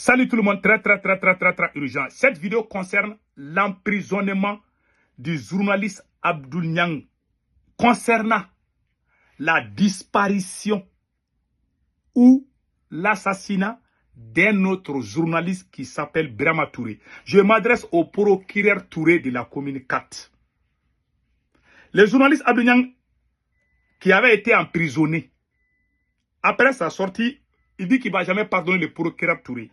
Salut tout le monde, très urgent. Cette vidéo concerne l'emprisonnement du journaliste Abdoul Niang concernant la disparition ou l'assassinat d'un autre journaliste qui s'appelle Birama Touré. Je m'adresse au procureur Touré de la commune 4. Le journaliste Abdoul Niang qui avait été emprisonné, après sa sortie, il dit qu'il ne va jamais pardonner le procureur Touré.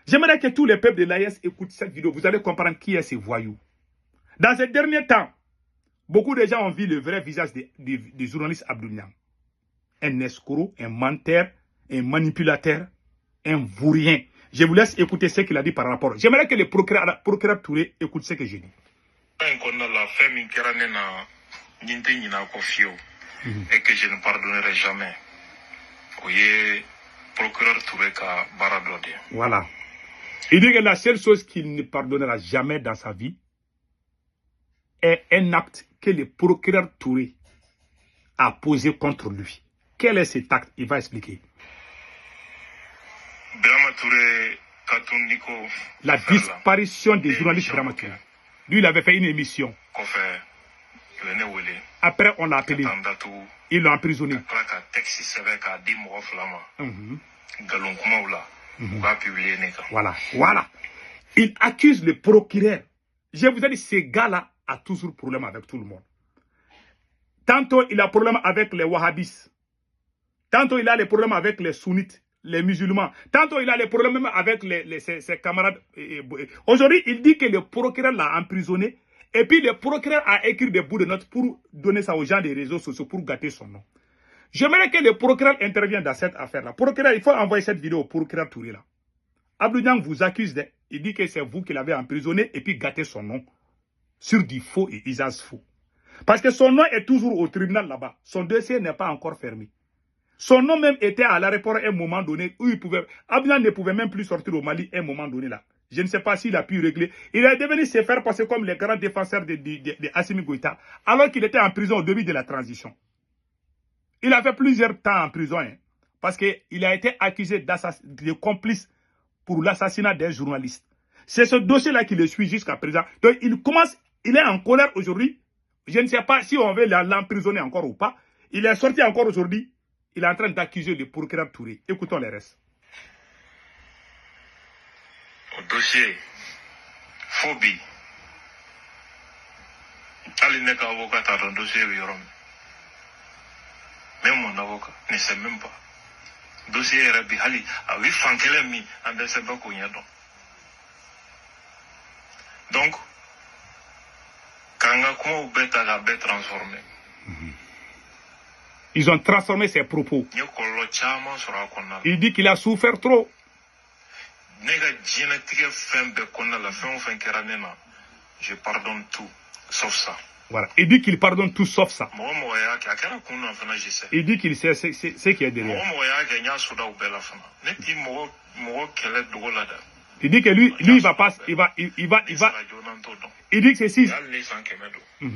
J'aimerais que tous les peuples de l'AES écoutent cette vidéo. Vous allez comprendre qui est ce voyou. Dans ces derniers temps, beaucoup de gens ont vu le vrai visage du journaliste Abdoul Niang. Un escroc, un menteur, un manipulateur, un vaurien. Je vous laisse écouter ce qu'il a dit par rapport. J'aimerais que le procureur Touré écoute ce que j'ai dit. Et que je ne pardonnerai jamais. Oui, procureur Touré ka baradode. Voilà. Il dit que la seule chose qu'il ne pardonnera jamais dans sa vie est un acte que le procureur Touré a posé contre lui. Quel est cet acte? Il va expliquer. Birama Touré, la disparition des journalistes Birama Touré. Lui, il avait fait une émission. Après, on l'a appelé. Ils l'ont emprisonné. Voilà, voilà. Il accuse le procureur. Je vous ai dit, ce gars-là a toujours problème avec tout le monde. Tantôt, il a problème avec les wahhabistes. Tantôt, il a les problèmes avec les sunnites, les musulmans. Tantôt, il a les problèmes avec ses camarades. Aujourd'hui, il dit que le procureur l'a emprisonné. Et puis, le procureur a écrit des bouts de notes pour donner ça aux gens des réseaux sociaux pour gâter son nom. J'aimerais que le procureur intervienne dans cette affaire-là. Procureur, il faut envoyer cette vidéo au procureur Touré là. Abdoul Niang vous accuse de... Il dit que c'est vous qui l'avez emprisonné et puis gâté son nom. Sur du faux et usage faux. Parce que son nom est toujours au tribunal là-bas. Son dossier n'est pas encore fermé. Son nom même était à l'aéroport à un moment donné où il pouvait... Abdoul Niang ne pouvait même plus sortir au Mali à un moment donné là. Je ne sais pas s'il a pu régler. Il est devenu se faire passer comme les grands défenseurs de Assimi Goïta, alors qu'il était en prison au début de la transition. Il a fait plusieurs temps en prison, hein, parce qu'il a été accusé de complice pour l'assassinat d'un journaliste. C'est ce dossier-là qui le suit jusqu'à présent. Donc il est en colère aujourd'hui. Je ne sais pas si on veut l'emprisonner encore ou pas. Il est sorti encore aujourd'hui. Il est en train d'accuser le procureur Touré. Écoutons les restes. Au dossier, phobie. Allez, n'est qu'un avocat dans le dossier, même mon avocat ne sait même pas. Dossier est rabbi, allez, à 8 francs qu'elle a mis, en décembre qu'on y a donc, quand on a transformé. Ils ont transformé ses propos. Il dit qu'il a souffert trop. Je pardonne tout, sauf ça. Voilà. Il dit qu'il pardonne tout sauf ça. Il dit qu'il sait ce qui est derrière. Il dit que lui il va pas, il va. Il dit que c'est 6. Non,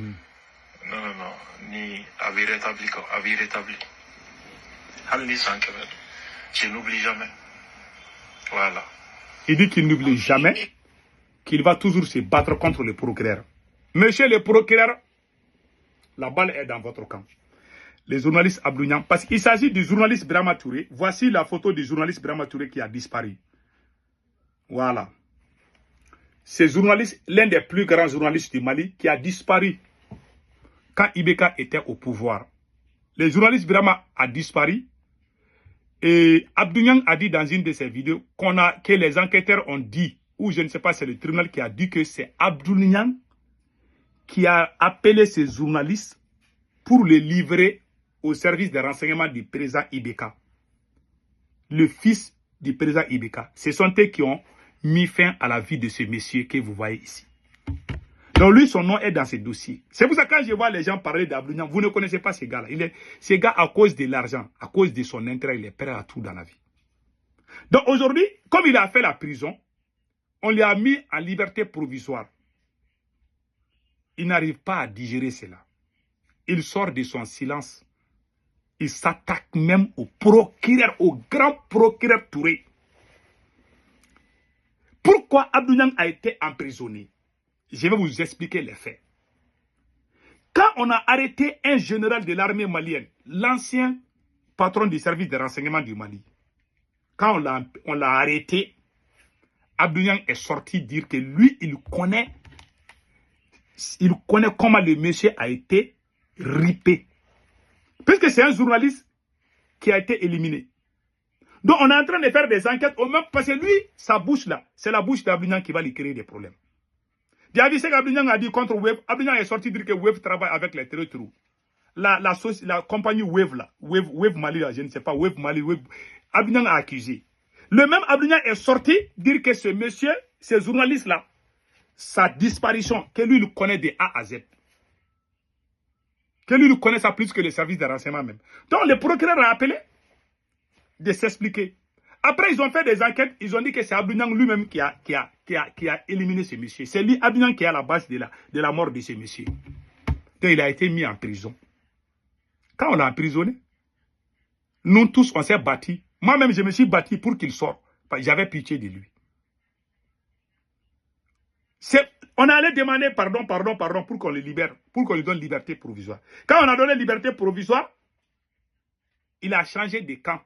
ni avait rétabli. Je n'oublie jamais. Voilà. Il dit qu'il n'oublie jamais, qu'il va toujours se battre contre le procureur. Monsieur le procureur, la balle est dans votre camp. Les journalistes Abdoul Niang, parce qu'il s'agit du journaliste Birama Touré. Voici la photo du journaliste Birama Touré qui a disparu. Voilà. Ce journaliste, l'un des plus grands journalistes du Mali, qui a disparu quand Ibeka était au pouvoir. Le journaliste Birama a disparu. Et Abdoul Niang a dit dans une de ses vidéos que les enquêteurs ont dit, ou je ne sais pas, c'est le tribunal qui a dit que c'est Abdoul Niang qui a appelé ces journalistes pour les livrer au service de renseignement du président Ibeka. Le fils du président Ibeka. Ce sont eux qui ont mis fin à la vie de ce monsieur que vous voyez ici. Donc lui, son nom est dans ce dossier. C'est pour ça que quand je vois les gens parler d'Abdoul Niang, vous ne connaissez pas ce gars-là. Ce gars, à cause de l'argent, à cause de son intérêt, il est prêt à tout dans la vie. Donc aujourd'hui, comme il a fait la prison, on lui a mis en liberté provisoire. Il n'arrive pas à digérer cela. Il sort de son silence. Il s'attaque même au procureur, au grand procureur Touré. Pourquoi Abdou Niang a été emprisonné? Je vais vous expliquer les faits. Quand on a arrêté un général de l'armée malienne, l'ancien patron du service de renseignement du Mali, quand on l'a arrêté, Abdou Niang est sorti dire que lui, il connaît comment le monsieur a été ripé. Puisque c'est un journaliste qui a été éliminé. Donc on est en train de faire des enquêtes, parce que lui, sa bouche là, c'est la bouche d'Abdou Niang qui va lui créer des problèmes. Il a dit ce qu'Abdou Niang a dit contre Wave. Abdou Niang est sorti dire que Wave travaille avec les terroristes. La compagnie Wave là, Wave Mali là, je ne sais pas, Wave Mali, Wave. Abdou Niang a accusé. Le même Abdou Niang est sorti dire que ce monsieur, ce journaliste là, sa disparition, que lui il connaît de A à Z. Que lui il connaît ça plus que le service de renseignement même. Donc le procureur a appelé de s'expliquer. Après, ils ont fait des enquêtes, ils ont dit que c'est Abdou Niang lui-même qui a éliminé ce monsieur. C'est lui, Abdou Niang, qui est à la base de la mort de ce monsieur. Donc il a été mis en prison. Quand on l'a emprisonné, nous tous, on s'est battus. Moi-même, je me suis battu pour qu'il sorte. J'avais pitié de lui. On allait demander pardon pour qu'on le libère, pour qu'on lui donne liberté provisoire. Quand on a donné liberté provisoire, il a changé de camp.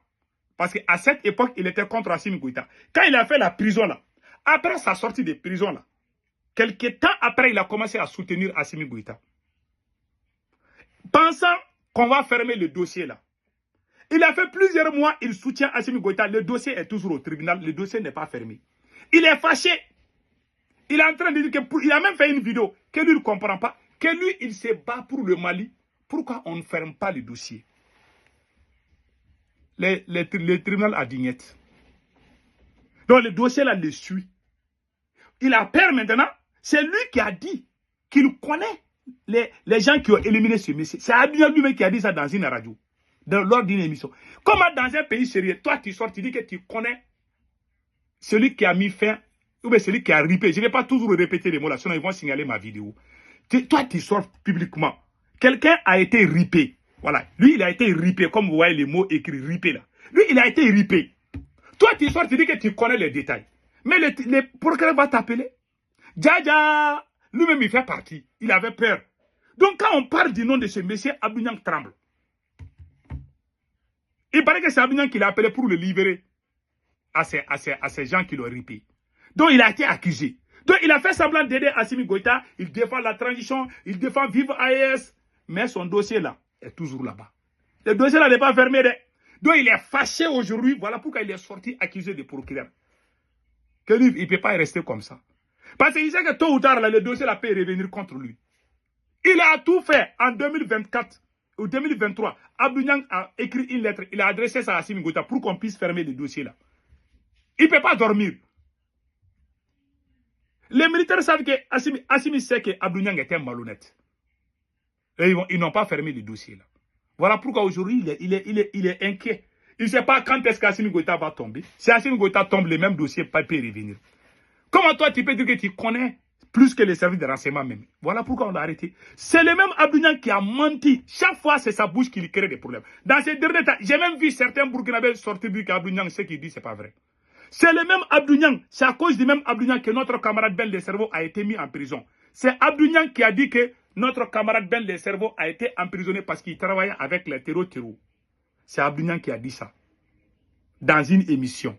Parce qu'à cette époque, il était contre Assimi Goïta. Quand il a fait la prison là, après sa sortie de prison là, quelques temps après, il a commencé à soutenir Assimi Goïta. Pensant qu'on va fermer le dossier là. Il a fait plusieurs mois, il soutient Assimi Goïta. Le dossier est toujours au tribunal, le dossier n'est pas fermé. Il est fâché. Il est en train de dire qu'il a même fait une vidéo que lui ne comprend pas, que lui il se bat pour le Mali. Pourquoi on ne ferme pas le dossier? Le tribunal a dit net. Donc le dossier là le suit. Il a peur maintenant. C'est lui qui a dit qu'il connaît les gens qui ont éliminé ce monsieur. C'est Abdou Niang lui-même qui a dit ça dans une radio, lors d'une émission. Comment dans un pays sérieux, toi tu sors, tu dis que tu connais celui qui a mis fin, ou bien celui qui a ripé. Je ne vais pas toujours répéter les mots là, sinon ils vont signaler ma vidéo. Toi tu sors publiquement. Quelqu'un a été ripé. Voilà. Lui, il a été ripé, comme vous voyez les mots écrits, ripé là. Lui, il a été ripé. Toi, tu sors, tu dis que tu connais les détails. Mais le procureur va t'appeler. Dja, lui-même, il fait partie. Il avait peur. Donc, quand on parle du nom de ce monsieur, Abdou Niang tremble. Il paraît que c'est Abdou Niang qui l'a appelé pour le libérer à ces gens qui l'ont ripé. Donc, il a été accusé. Donc, il a fait semblant d'aider Assimi Goïta. Il défend la transition. Il défend Vive AES. Mais son dossier là est toujours là-bas. Le dossier là n'est pas fermé. Donc il est fâché aujourd'hui. Voilà pourquoi il est sorti accusé de procureur. Que lui, il ne peut pas rester comme ça. Parce qu'il sait que tôt ou tard, là, le dossier là peut revenir contre lui. Il a tout fait en 2024 ou 2023. Abdou Niang a écrit une lettre. Il a adressé ça à Assimi Goïta pour qu'on puisse fermer le dossier là. Il ne peut pas dormir. Les militaires savent que Assimi sait que Abdou Niang était malhonnête. Et ils n'ont pas fermé le dossier là. Voilà pourquoi aujourd'hui il est inquiet. Il ne sait pas quand est-ce qu'Assimi Goïta va tomber. Si Assimi Goïta tombe, les mêmes dossiers ne peuvent pas revenir. Comment toi tu peux dire que tu connais plus que les services de renseignement même? Voilà pourquoi on l'a arrêté. C'est le même Abdou Niang qui a menti. Chaque fois, c'est sa bouche qui lui crée des problèmes. Dans ces derniers temps, j'ai même vu certains Burkinabés sortir dire qu'Abdou Niang, ce qu'il dit, c'est pas vrai. C'est le même Abdou Niang. C'est à cause du même Abdou Niang que notre camarade Ben Le Cerveau a été mis en prison. C'est Abdou Niang qui a dit que notre camarade Ben Le Cerveau a été emprisonné parce qu'il travaillait avec les terreaux. C'est Abdou Niang qui a dit ça. Dans une émission.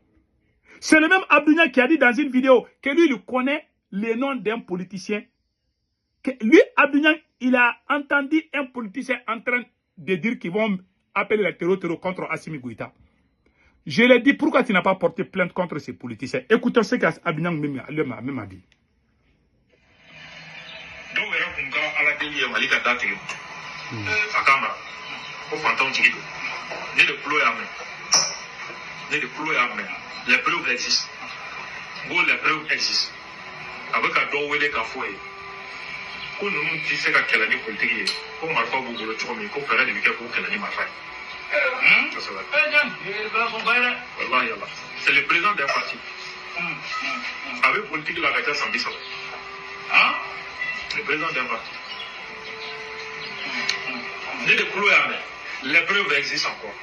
C'est le même Abdou Niang qui a dit dans une vidéo que lui, il connaît les noms d'un politicien. Que lui, Abdou Niang, il a entendu un politicien en train de dire qu'ils vont appeler les terreaux contre Assimi Goïta. Je lui ai dit, pourquoi tu n'as pas porté plainte contre ces politiciens? Écoutez ce qu'Abdou Niang même a dit. Les preuves existent. Les preuves existent. Avec un don où il faut qu'on nous dise que quelle année politique qu'on m'a pas beaucoup de choses, mais qu'on ferait des métiers pour quelle année m'a fait. C'est le président d'un parti. Avec politique, la réalité s'en dit. Le président d'un parti. Les preuves existent encore.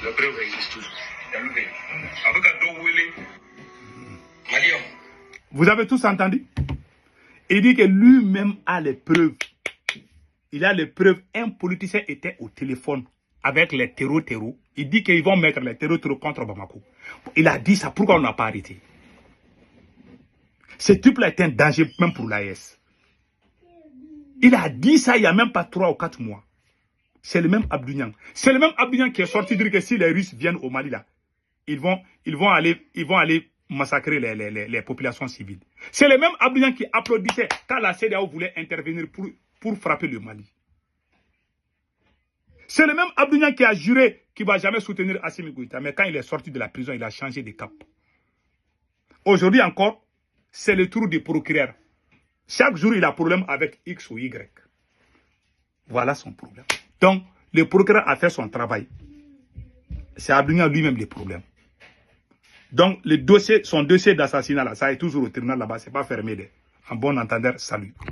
Les preuves existent toujours. Avec un don où il est malien. Vous avez tous entendu? Il dit que lui-même a les preuves. Il a les preuves. Un politicien était au téléphone avec les terreaux. Il dit qu'ils vont mettre les terreaux contre Bamako. Il a dit ça. Pourquoi on n'a pas arrêté? Ce type-là est un danger même pour l'AES. Il a dit ça il n'y a même pas 3 ou 4 mois. C'est le même Abdou Niang. C'est le même Abdou Niang qui est sorti dire que si les Russes viennent au Mali, là, ils vont aller massacrer les populations civiles. C'est le même Abdou Niang qui applaudissait quand la CEDEAO voulait intervenir pour frapper le Mali. C'est le même Abdou Niang qui a juré qu'il ne va jamais soutenir Assimi Goïta. Mais quand il est sorti de la prison, il a changé de cap. Aujourd'hui encore, c'est le tour du procureur. Chaque jour, il a problème avec X ou Y. Voilà son problème. Donc, le procureur a fait son travail. C'est Abdou Niang lui-même le problème. Donc, son dossier d'assassinat, là, ça est toujours au tribunal là-bas. Ce n'est pas fermé. En bon entendeur, salut.